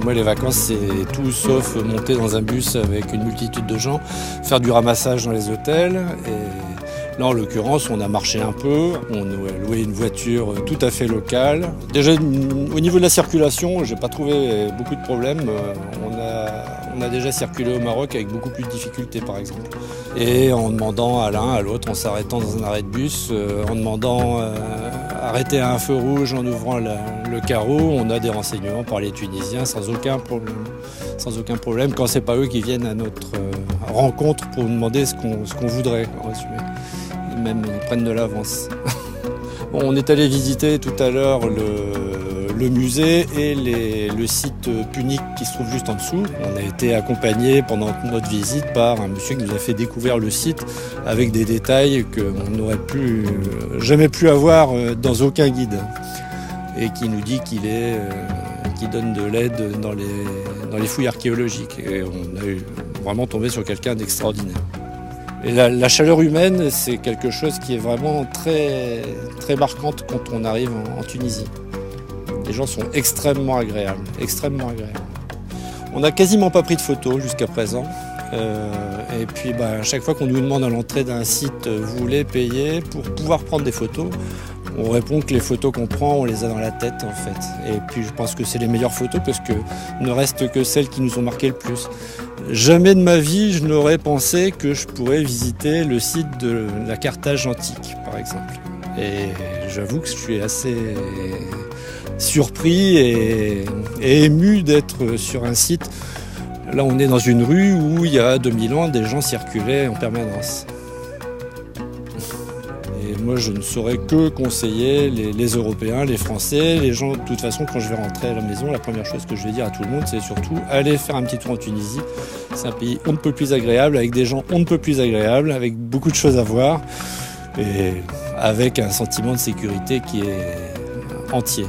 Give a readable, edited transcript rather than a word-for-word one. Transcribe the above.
Moi, les vacances, c'est tout sauf monter dans un bus avec une multitude de gens, faire du ramassage dans les hôtels. Et là, en l'occurrence, on a marché un peu, on a loué une voiture tout à fait locale. Déjà, au niveau de la circulation, j'ai pas trouvé beaucoup de problèmes. On a déjà circulé au Maroc avec beaucoup plus de difficultés, par exemple. Et en demandant à l'un, à l'autre, en s'arrêtant dans un arrêt de bus, en demandant arrêter à un feu rouge, en ouvrant le carreau, on a des renseignements par les Tunisiens sans aucun problème. Sans aucun problème, quand c'est pas eux qui viennent à notre rencontre pour nous demander ce qu'on voudrait, en résumé. Même ils prennent de l'avance. Bon, on est allé visiter tout à l'heure le musée et le site Punique qui se trouve juste en dessous. On a été accompagné pendant notre visite par un monsieur qui nous a fait découvrir le site avec des détails qu'on n'aurait jamais pu avoir dans aucun guide. Et qui nous dit qu'il donne de l'aide dans les fouilles archéologiques. Et on a vraiment tombé sur quelqu'un d'extraordinaire. Et la chaleur humaine, c'est quelque chose qui est vraiment très, très marquante quand on arrive en Tunisie. Les gens sont extrêmement agréables, extrêmement agréables. On n'a quasiment pas pris de photos jusqu'à présent. Et puis à chaque fois qu'on nous demande à l'entrée d'un site, vous voulez payer pour pouvoir prendre des photos, on répond que les photos qu'on prend, on les a dans la tête en fait. Et puis je pense que c'est les meilleures photos parce qu'il ne reste que celles qui nous ont marqué le plus. Jamais de ma vie, je n'aurais pensé que je pourrais visiter le site de la Carthage antique, par exemple. Et j'avoue que je suis assez surpris et ému d'être sur un site. Là, on est dans une rue où il y a 2000 ans, des gens circulaient en permanence. Et moi, je ne saurais que conseiller les Européens, les Français, les gens. De toute façon, quand je vais rentrer à la maison, la première chose que je vais dire à tout le monde, c'est surtout aller faire un petit tour en Tunisie. C'est un pays on ne peut plus agréable, avec des gens on ne peut plus agréables, avec beaucoup de choses à voir et avec un sentiment de sécurité qui est entier.